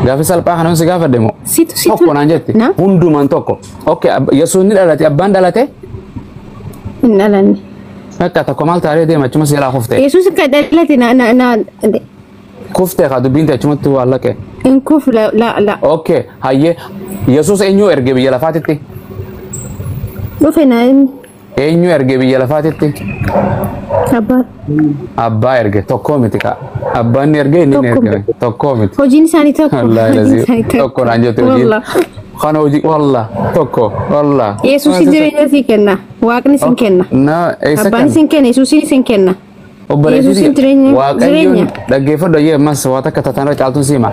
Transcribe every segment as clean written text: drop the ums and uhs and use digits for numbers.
Gaafi salphaa kana si gaafa demo. Situ. Tokko naan jetti. Hundumaan tokko. Okay, Yesuus ni dhalate abbaan dhalate? Hin dhalanne. Akka tokko maal taaree deema achuma si jalaa kuftee. Yesuus kan dhalate na kuftee kaa dubbiin achumatti waa laqee. in kuf la. Okay, hayyee Yesuus eenyu erge biyya lafaatitti? Dhufe na Eenyu erge biyya lafaatitti? Abbaa. Abbaa erge tokko miti kaa. Abbaan ni erge inni ni erge tokko miti. Hojiin isaanii tokko. Wallahi lazii tokko naan jette hojiin. Kana hojii wallah tokko wallah. Yesuus jireenya si kenna. Waaqni sin kenna. Abbaan sin kenna Yesuusin sin kenna. Yesuus Waaqayyoon dhaggeeffadhu yee mas waa takka tatanaa caaltuun siima.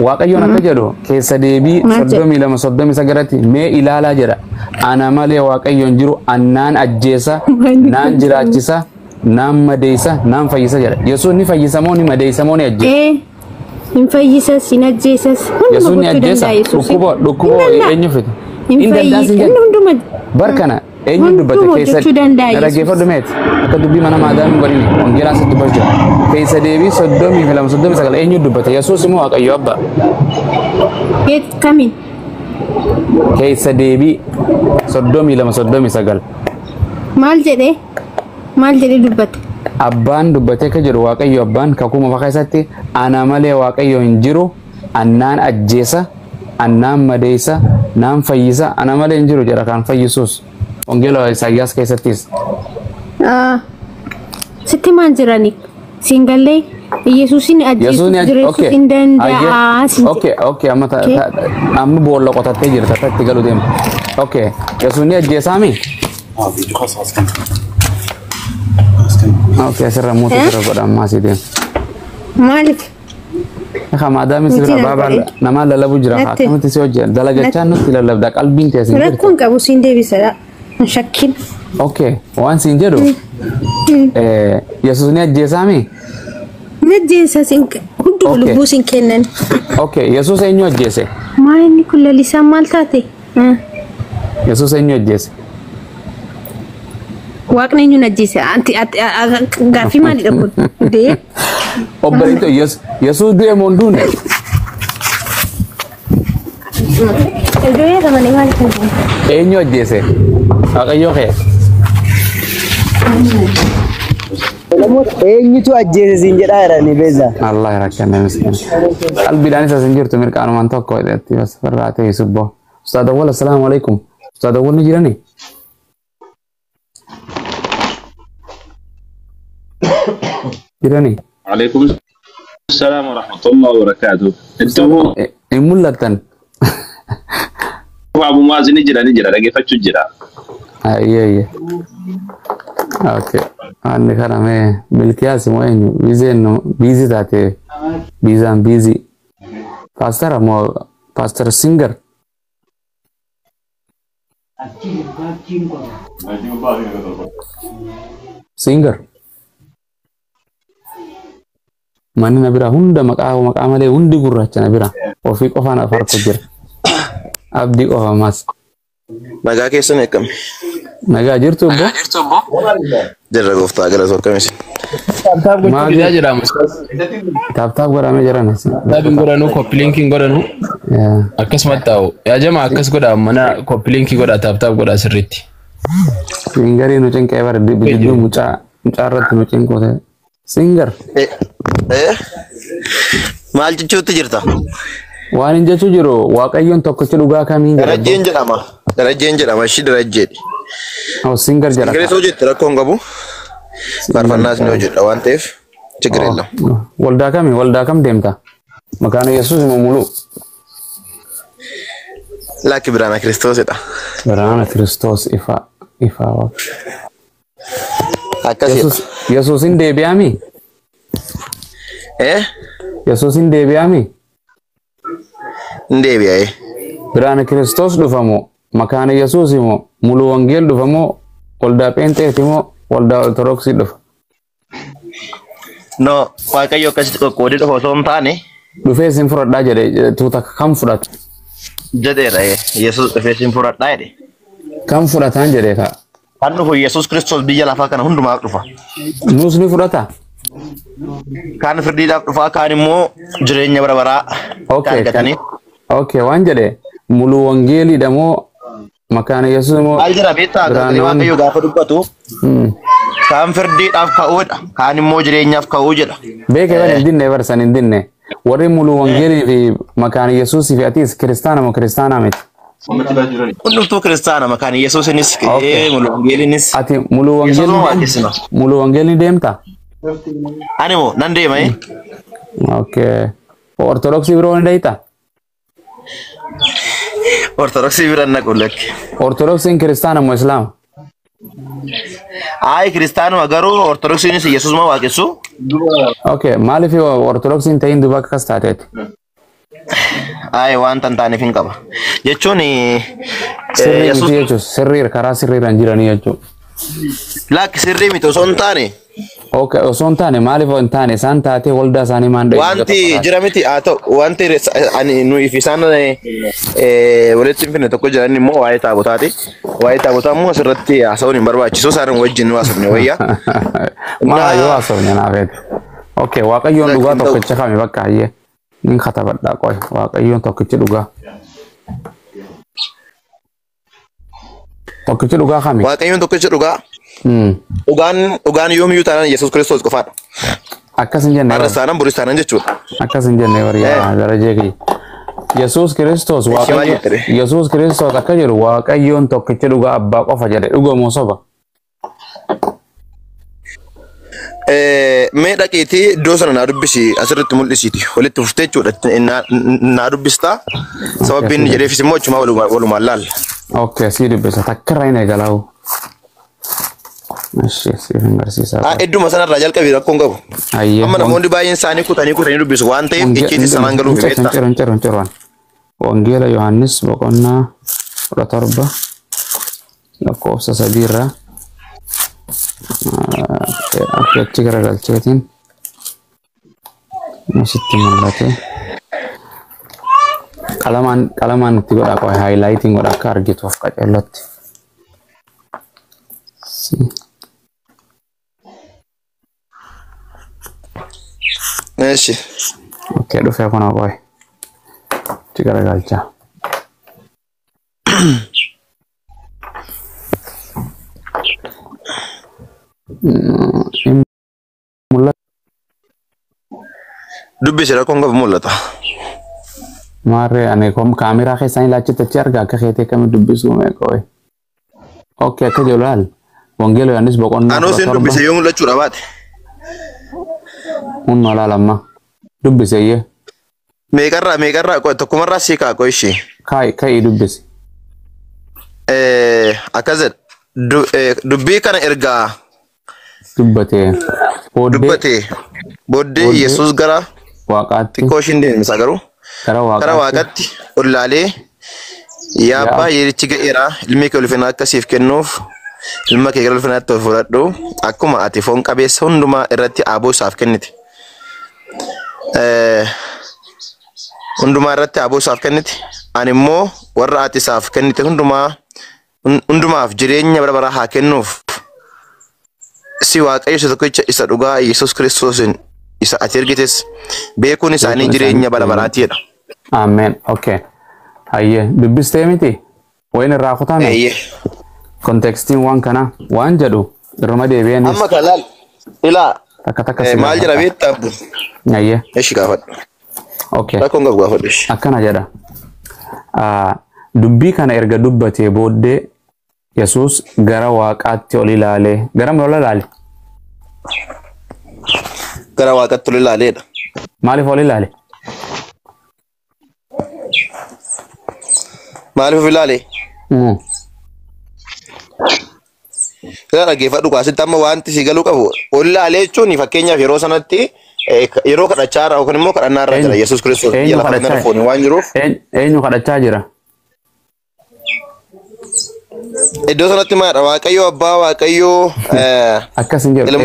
Waaqayyoon akka jedhu keessa deebii 32 mee ilaalaa jedha. Ana malee Waaqayyoon jiru annaan ajjeesa, naan jiraachisa, naan madeessa, naan fayyisa jedha. Yesuus ni fayyisa moo ni madeessa moo ni ajjeesa? Hin fayyisa, sin ajjeesas. Yesuus ni ajjeesa. Dhukkuboo eenyu fide? Hin dandaasi barkana. Eenyu dubbate keessa dhaggeeffadhu meeti akka dubbii mana maadaamii godhine wangeelaa sitti dubbachuu keessa deebii 32 eenyu dubbate Yesuus moo Waaqayyo Abbaa? Kamiin? Keessa deebii 32 maal jedhee dubbate? Abbaan dubbate ka jedhu Waaqayyo Abbaan kakuma fakkii isaatti ana malee Waaqayyo hin jiru annaan ajjeesa annaan madeessa naan fayyisa ana malee hin jiru jedha kan fayyisuus. Ongelo Isaayyaas keessattis. Sitti maan jirani? Singalee Yesuusin ajjeesuu jireessu hin danda'a. Okay, amma boolla qotattee jirta tatti galu deema. Okay, Yesuusni ajjeesaami? Okay, asirra muutii sirra godhamaa asii deema. Maaliif? Maadaamii sirra baabaa namaa lallabuu jira. Akkamitti si hojjetan dalagachaa nutti lallabda qalbiin teessin jirti. Rakkoon qabu siin deebisadha. Shakkin. Okay, waan siin jedhu Yesuusni ajjeesaami? Najjeesa hunduu lubbuu siin kennan. Okay, Yesuus eenyu ajjeese? Maali kun lalisaan maal taate? Yesuus eenyu ajjeese? Waaqni eenyu ajjeese? Gaaffii maalidha kun? Obboleetto Yesuus du'e moo hin duune? Du'e gamanii maali kun? Eenyu ajjeese? Waaqayyo kee. Eenyutu ajjeese siin jedhaa jirani beeza. Allah rakkana miskiin. Qalbiidhaan isa sin jirtu mirqaanumaan tokko jedhetti bas farraa ta'e subbo. Ustaad Awwal assalaamu alaikum. Ustaad Awwal ni jirani? Jirani? Alaikum assalam wa rahmatullahi wa barakatuh. Intuu mul'atan. Abu Maazin jira dhaggeeffachuu jira. Ayyee. Okay. Anni kana mee milkiyaasi moo eenyu bizeenno bizi taate bizaan bizi. Pastor moo Pastor Singer? Singer. Manni na bira hunda maqaa malee hundi gurraacha na bira ofii qofaan afarku jira. Abdii qofa mas. Nagaa keessan eeggame. Nagaa jirtu obbo? Jirra gooftaa gara tokkomis. Maal jedhamu? Taaptaap godhamee jiran. Taapin godhanu koppilinkiin godhanu. Akkasumatti ta'u yaa jamaa akkas godha mana koppilinkii godha taaptaap godha sirriitti. Singarii nu cinqee bara bididduu mucaa irratti nu cinqoote. Singer. Maal jechuutti jirta? Waan hin jechuu jiru Waaqayyoon tokkichi dhugaa kamiin jedhama? Darajjeen jedhama. Darajjeen jedhama. Ishii darajjeedhi. Singer jedhama. Singarii soo jette rakkoon qabu. Faarfannaas ni hojjedha waan ta'eef ችግር የለም። Waldaa kam deemta? Maqaan Yesuus moo muluu? Laakki Biraana Kiristoosidha. Biraana Kiristoos ifa. Akkasidha. Yesuusin deebi'aami? Yesuusin deebi'aami? Deebi'ee. Biraana Kiristoos dhufamoo maqaan Yesuus moo muluu wangeel dhufamoo waldaa Pheenxeeti moo waldaa Ortodoksii dhufa? No, Waaqayyo akkasitti qoqqoodee dhufa osoo hin taane. Dhufee isin fudhadhaa jedhe tuuta kam fudhata? Jedheera Yesuus dhufee isin fudhadhaa jedhe. Kam fudhataan jedhee kaa? Kan dhufu Yesuus Kiristoos biyya lafaa kana hundumaaf dhufa. Nus ni fudhata? Kaan firdiidhaaf dhufaa kaan immoo jireenya bara baraa argatanii. Okay, waan jedhe mulu wangeeliidha moo makaana Yesuus moo maal jira beektaa kan Waaqayyo gaafa dubbatu kaan firdiidhaaf ka'uudha kaan immoo jireenyaaf ka'uu jedha. beeke ban indinne barsan indinne warri mulu wangeelii fi makaana Yesuus fi atis kiristaana moo kiristaana miti? Hundumtuu kiristaana makaana Yesuusinis mulu wangeeliinis. Ati mulu wangeelii deemta? Ani moo nan deema Okay. Ortodoksii biroo ni deeyta? Ortodoksii biraan na qullakki. Ortodoksiin kiristaana moo islaama? Ay kiristaanuma garuu ortodoksiinis Yesuus ma waaqessu. Okay, maaliif ortodoksiin ta'in duba akkas taateeti? Ay waan tan taaneef hin qaba. Jechuun Yesuus sirriir karaa sirriiraan jiranii jechuudha. Lakki sirrii miti osoo hin taane. Okay, osoo hin taane maaliif hin taane isaan taatee waldaa isaanii maan dha? Wanti jira miti haa ta'u wanti ani nuyi fi isaan walitti hin finne tokko jiran immoo waa'ee taabotaati. Waa'ee taabotaa immoo asirratti haasa'uun hin barbaachisu isaan wajjin haasofne wayyaa. Maa yoo haasofne naafeeti. Okay, Waaqayyoon dhugaa tokkicha kami bakka hayyee. Nin katabadhaa qoy Waaqayyoon tokkichi dhugaa. Tokkichi dhugaa kami? Waaqayyoon tokkichi dhugaa. Dhugaan yoomiyyuu taanaan Yesuus Kiristoos qofaadha. Akkas hin jenne. Arrasaanan buristaanan jechuudha. Akkas hin jenne waryaa darajee kiyya. Yesuus Kiristoos Yesuus Kiristoos akka jedhu Waaqayyoon tokkichi dhugaa abbaa qofa jedhe dhugamoo soba? Mee dhaqiitii iddoo sana naa dubbisi asirratti mul'isiiti walitti fuftee jechuudha naa dubbistaa sababiin inni jedheefis immoo achumaa walumaan laalla. Okay, sii dubbisa takkarraa hin eegalaa'u. Ashee siif hin barsiisaa. Idduma sanarraa jalqabii rakkoon qabu. Amma namoonni baay'een isaanii kutanii dubbisu waan ta'eef icciitii sanaan galuuf beektaa. Ciroon. Wangeela Yohaannis boqonnaa 17 lakkoofsa 3 irraa akka achi garagalcheetiin asitti mul'ate. Qalamaan itti godhaa qo'e haayilaayitiin godha akka argituuf qaceellotti. Eeshi. Okay, dhufee kuna qo'e. Itti garagalchaa. Dubbisi rakkoon qabu mul'ata. Maarree ani kaameraa keessaan ilaachitti achi argaa akka keetee kami dubbisuu meeqooyi. Okay, akka jedhu laal. Wangeela Yohaannis boqonnaa. Anoo siin dubbise yoo mul'achuudha baate. Hunnoo laalamma. Dubbiseyyee. Meeqarraa qo'e tokkumarraa sii kaa qo'e ishee. Ka'ii dubbisi. Akkas dubbii kana ergaa. Dubbatee. Booddee Yesuus gara Waaqaatti. xiqqoo ishiin deemisa garuu. Gara Waaqaatti ol laalee yaa abbaa yeerichi ga'eera ilmi kee ulfina akkasiif kennuuf ilma kee gara ulfinaatti ol fudhadhu akkuma ati foon qabeessa hundumaa irratti aaboo isaaf kennite. Hundumaa irratti aaboo isaaf kennite. Ani immoo warra ati isaaf kennite hundumaaf jireenya bara baraa haa kennuuf. Si Waaqayyo isa tokkicha isa dhugaa Yesuus Kiristoosin isa ati ergites beekuun isaanii jireenya bara baraatiidha. Amen. Okay. Hayyee dubbistee miti? Wayin irraa kutame? Hayyee. Kontekstiin waan kana waan jedhu irma deebi'anis. Amma kalaal ilaa. Takka maal jira beektaa abbu? Hayyee. Eshi gaafadhu. Okay. Rakkoon qabu gaafadhu. Akkana jedha. Dubbii kana erga dubbatee booddee Yesuus gara Waaqaatti ol ilaalee garam ol ilaale? Gara Waaqaatti ol ilaaleedha. Maaliif ol ilaale? Maaliif ol ilaale? Ila dhaggeeffadhu kaasitti amma wanti si galuu qabu ol ilaalee jechuun fakkeenyaaf yeroo sanatti yeroo kadhachaa irraa yookaan immoo kadhannaa irraa jira Yesuus Kiristoos biyya lafa irra foonii waan jiruuf. Eenyu kadhachaa jira? Iddoo sanatti maadha Waaqayyo abbaa Waaqayyo akkas hin jedhu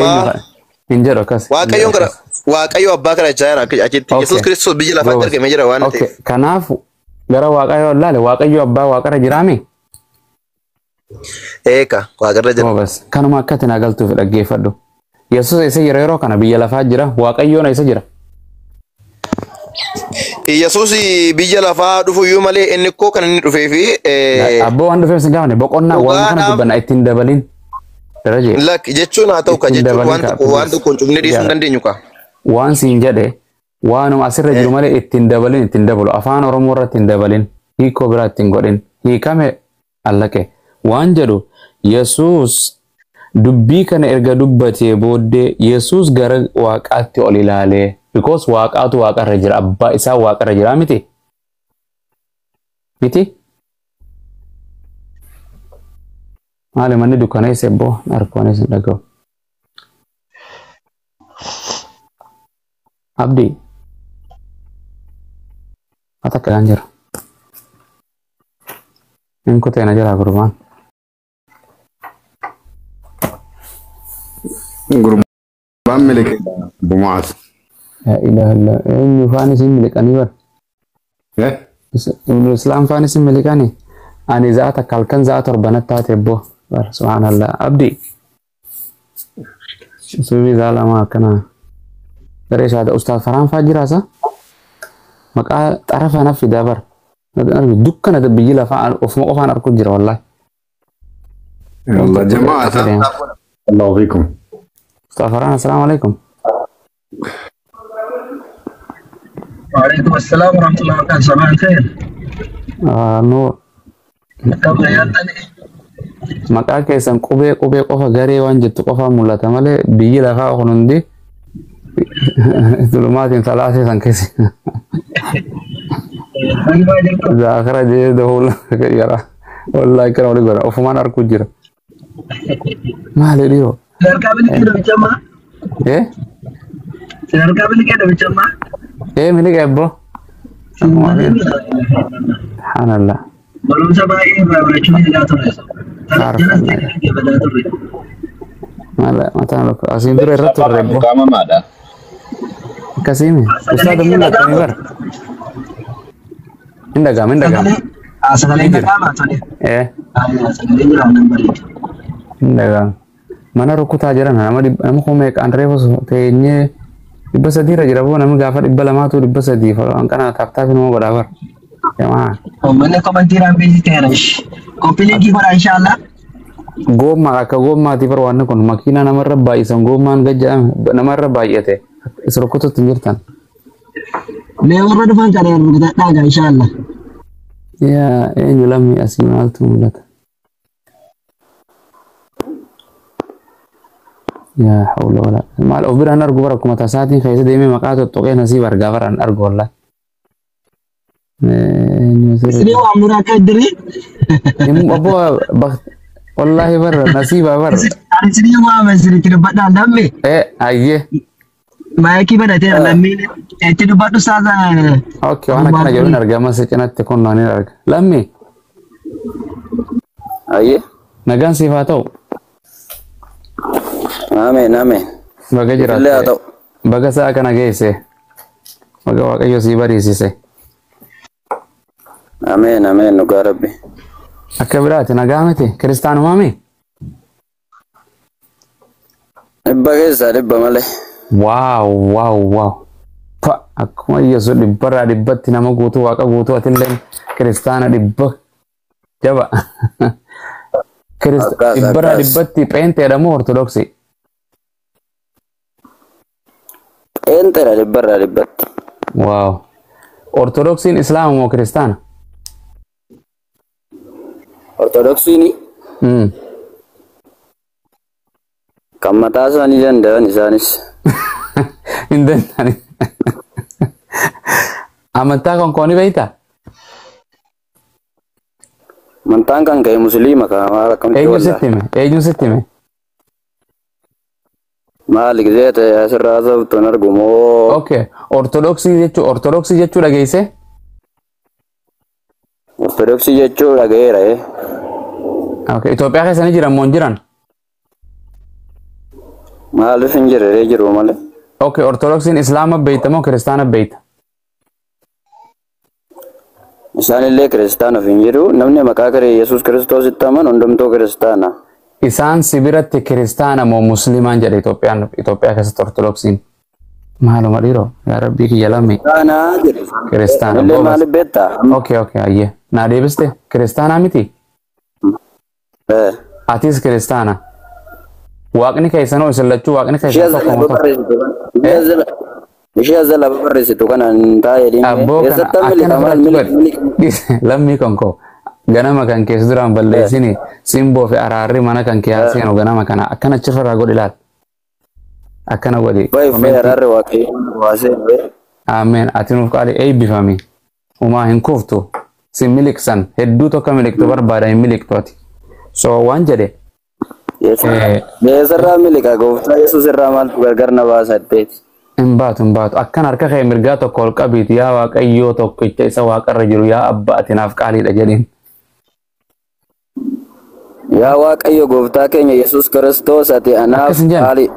hin jedhu akkas. Waaqayyo abbaa kadhachaa jira achitti Yesuus Kiristoos biyya lafaatti argamee jira waan ta'eef. Kanaaf gara Waaqayyo ol ilaale Waaqayyo abbaa Waaqarra jiraami? Eeka Waaqarra jira. Kanuma akkatti na galtuuf dhaggeeffadhu. Yesus isa jira yeroo kana biyya lafaa jira waaqayyoon isa jira. Yesus biyya lafaa dhufu iyyuu malee inni koo kan inni dhufee fi Abboo waan dhufeef sin gaafne boqonnaa waan kana dubbanna ittiin dabalin. Daraje. Lak jechuun haa ta'u ka jechuun waan tokko hin cufne dhiisuu hin dandeenyu ka. Waan siin jedhe waanuma asirra jiru malee ittiin dabalin ittiin dabalu afaan Oromoo irratti hin dabalin hiikoo biraa ittiin godhin hiikame allaqe waan jedhu Yesus dubbii kana erga dubbatee booddee Yesus gara waaqaatti ol ilaalee because waaqaatu waaqarra jira abbaa isaa waaqarra jira miti maali manni dukkaneesse ebboo arkoonee sin dhaga'u abdii atakka kan jira in kuteena jira gurbaan ملك ابو معاذ لا اله الا اني فاني سم ملكاني ور ابن الاسلام فاني سم ملكاني اني ذاتك كالكن ذات ربنا تاتبو سبحان الله عبدي سوي ظالما كنا دريش هذا استاذ فران فاجراسا مقا طرف انا في دابر دكنا دبي لا فان وفان اركو جرا والله والله جماعه الله فيكم استاذ فران السلام عليكم وعليكم السلام ورحمة الله وبركاته صباح الخير نور maqaa keessan qubee qofa garee waan jettu qofa mul'ata malee biyyi lafaa kun hundi zulumaatiin salaasee san keessi zaakara jee dahul yara wallahi kana wali gara ofumaan arku jira maali dhiyo miliki ebbo subhanallah barumsa baay'ee barbaachisaa jira ture. Mala mataan loko asin dura irratti warrebbo. Qaama maadha. Akkasiimi. Ustaada mul'atanii bara. Indagam. Sagalee indagamaa tole. Sagalee jira nan bareedu. Indagam. Mana rukutaa jiran nama kumee qaan reefus teenyee 300 irra jira boo namni gaafa 200 300 falan kana taaftaaf nama godhaa bara. Jamaa. Mana komantiiraan beeksiteerash. Koppiileekii godha inshaallah. Gomma akka gommaati bar waan kun makiina namarra baay'isan gommaan gajja'ame namarra baay'ate isa rukututti jirtan. Mee warra dhufan kana rukutadhaa gaa inshaallah. Yaa eenyu lammi asii maaltu mul'ata. Yaa hawla wala maal of biraan argu bara kuma tasaatiin keessa deemee maqaa tottooqee nasiib argaa baraan argu wallahi. Sini waa muraa akka iddiri. Abbo wallahi bar nasiba bar. Sini waa masiri tirbadhaa lamme. Ayyee. Maayikii badhatee lamme itti dubbadhu saaza. Okay waan akkana jedhuun argama secinatti kun nooni arga. Lamme. Ayyee. Nagaan siif haa ta'u. Ameen. Baga jiraate. Baga sa'a kana geesse. Baga waaqayyo sii bariisise. Ameen dhugaa rabbi. Akka biraati nagaa miti kiristaanumaa mi? Dhibba keessaa dhibba malee. Waaw. Akkuma Yesuus dhibbarraa dhibbatti nama guutuu waaqa guutuu atillee kiristaana dhibba jaba. Dhibbarraa dhibbatti pheenteedha moo ortodoksii? Pheenteedha dhibbarraa dhibbatti. Waaw. Ortodoksiin islaama moo kiristaana? Ortodoksiini. Kan mataa isaanii danda'an isaanis. Hin danda'ani. Amantaa konkooni beektaa? Amantaan kan ka'e musliima kan maal akkam eenyu sitti hime? Maali gisee ta'e asirraa sabtuun argumoo. Okay. Ortodoksii jechuu dhageesse? Ortodoksii jechuu dhagayeera. Okay. Itoophiyaa keessa ni jiran moo hin jiran? Maaliif hin jirre jiru malee. Okay. Ortodoksiin islaama beekta moo kiristaana beekta? Isaanillee kiristaana hin jiru. Namni maqaa Yesuus Kiristoositti amanu hundumtuu kiristaana. isaan sibiratti kiristaana moo musliimaan jedhe Itoophiyaa keessatti ortodoksiin maaluma dhiiroo yaa rabbii kiyya lammii kiristaana okay ayyee naa deebiste kiristaanaa miti atis kiristaana waaqni keessanoo isin lachuu waaqni keessan tokko tokko ishee azala barreessitu kanaan taa'ee lammii konko ganama kan keessa duraan balleessini simboo fi araarri mana kan keessa seenu ganama kana akkana chifirraa godhi laal akkana godhi araarri waaqayyo ameen ati nuuf qaali eebbifami umaa hin kuftu si miliksan hedduu tokko miliktu barbaada hin miliktooti so waan jedhe Yeesarraa milika gooftaa Yesuus irraa maaltu gargar na baasaddeeti. Hin baatu akkan harka kee mirgaa tokko ol qabiiti yaa waaqayyoo tokkicha isa waaqarra jiru yaa abbaa ati naaf qaaliidha jedhiin. Yaa waaqayyo gooftaa keenya Yesuus Kiristoos ati anaaf qaali.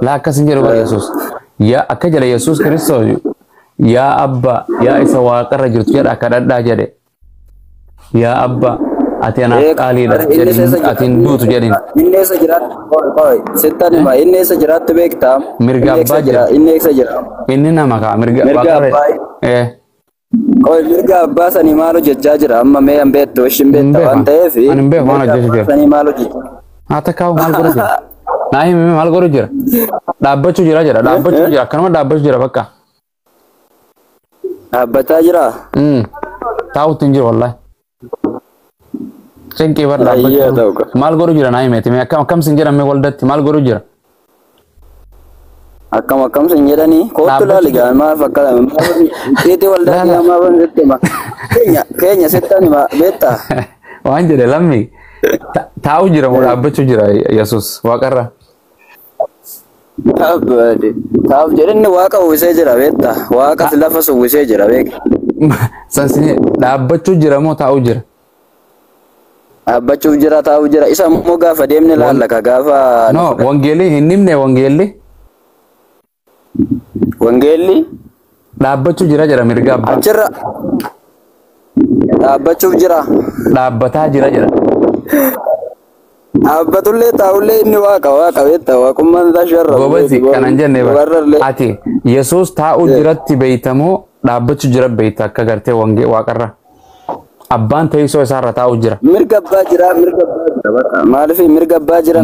Laa akkasin jedhu bara Yesuus. Yaa akka jedhe Yesuus Kiristoos yaa abbaa yaa isa waaqarra jirtu jedha akka dhadhaa jedhe. Yaa abbaa ati anaaf qaaliidha jedhiin ati hin duutu jedhiin. Inni eessa jiraatu sittan hima inni eessa jiraattu beektaa. Mirga abbaa jira. Inni eessa jira. Inni nama kaa mirga abbaa. Mirga abbaa sanii maal hojjechaa jira amma mee an beektu ishin beekta waan ta'eef. Ani hin beeku waan hojjechaa jira. Sanii maal hojjechaa. Haa takkaa'u maal godhu jira. Naa himi maal godhu jira. Dhaabbachuu jira dhaabbachuu jira akkanuma dhaabbachuu jira bakka. Dhaabbataa jira. Taa'utti hin jiru wallaahi. Cengkee bar dhaabbachuu maal godhu jira naa himeeti akkam sin jedhame waldatti maal godhu jira. Akkam sin jedhanii kootu laali gaama fakkaata keetii waldaa gaamaa ban jettema keenya sittan hima beektaa. Waan jedhe lammi taa'u jira moo dhaabbachuu jira Yesuus waaqarra. Taa'u jedhinni waaqa uwwisee jira beektaa waaqa lafa uwwisee jira beeka. Sansi dhaabbachuu jira moo taa'u jira. Dhaabbachuuf jira taa'u jira isa immoo gaafa deemne laallaka gaafa. No wangeelli hin himne wangeelli. Wangeelli. Dhaabbachuu jira jira mirga abbaa. Achirra. Dhaabbachuuf jira. Dhaabbataa jira jira. Dhaabbatullee taa'ullee inni waaqa beektaa waaqummaan isaa sharra. Goobasi kanan jenne ati Yesuus taa'u jiratti beeytamoo dhaabbachuu jira beeyta akka gartee waaqarra. Abbaan teessoo isaarra taa'u jira. Mirga abbaa jira maaliif mirga abbaa jira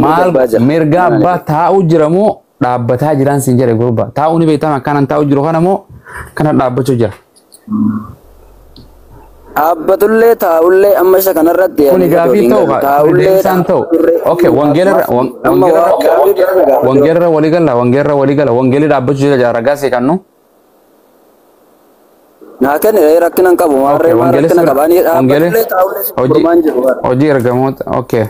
mirga abbaa taa'u jira moo dhaabbataa jiraan sin jedhe gurba taa'u ni beeytama akkanan taa'u jiru kana moo kana dhaabbachuu jira. Dhaabbatullee taa'ullee amma isa kanarratti kuni gaafii ta'u deemsaan ta'u okay wangeerra waligala wangeelli dhaabbachuu jira ragaa see kannu. Naa kenni rakkinan qabu maarree rakkina qabaanii dhaabbatullee taa'ullee hojii ergamoota okay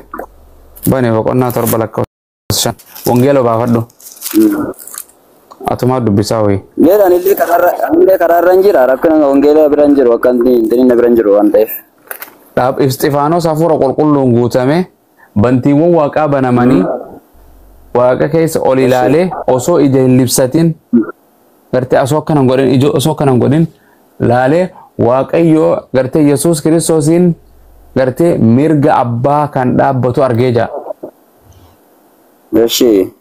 bane boqonnaa torba lakkoofsa wangeela baafadhu atumaa dubbisaa hoyi. Geedhaan illee karaarra hin jira rakkina wangeela bira hin jiru akka inni bira hin jiru waan ta'eef. Isxifaanos hafuura qulqulluun guutame bantiiwwan waaqaa banamanii waaqa keessa ol ilaalee osoo ija hin libsatin gartee osoo akkanan godhin ija osoo akkanan godhin laalee waaqayyoo gartee Yesuus Kiristoosiin gartee mirga abbaa kan dhaabbatu argee jira. Eshi.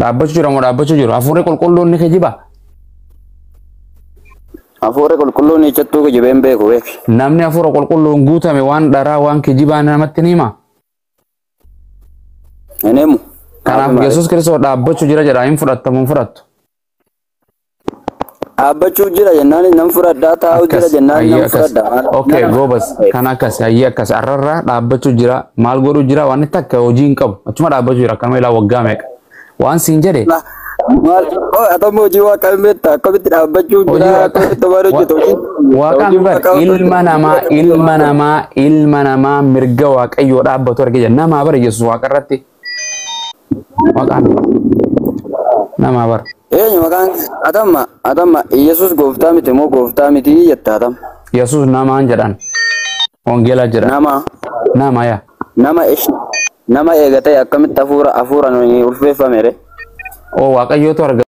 Dhaabbachuu jira moo dhaabbachuu jiru hafuurri qulqulluun ni kijiba. Hafuurri qulqulluun ni jattuu kijibeen beeku beek. Namni hafuura qulqulluun guutame waan dharaa waan kijibaa namatti ni hima. Hin himu. Kanaaf Yesuus Kiristoos dhaabbachuu jira jedha hin fudhattamu hin fudhattu. Dhaabbachuu jira jennaan nan fudhadhaa taa'u jira jennaan nan fudhadhaa. Okay goobas kan akkas hayyee akkas arrarraa dhaabbachuu jira maal godhuu jira waan itti akka hojii hin qabu achuma dhaabbachuu jira akkanuma ilaa waggaa meeqa waan siin jedhe. Maal atama hojii waaqaa meetta akkamitti dhaabbachuu jira akkamitti maal hojjetu waaqaan bara ilma namaa mirga waaqayyoo dhaabbatu argee jira namaa bara Yesuus waaqarratti waaqaan namaa bara. Maqaan atama Yesuus gooftaa miti moo gooftaa miti jetta atama. Yesuus namaan jedhan wangeela jira. Nama yaa. Nama eegatee akkamitti hafuuraan ulfeeffame re. Waaqayyootu arga.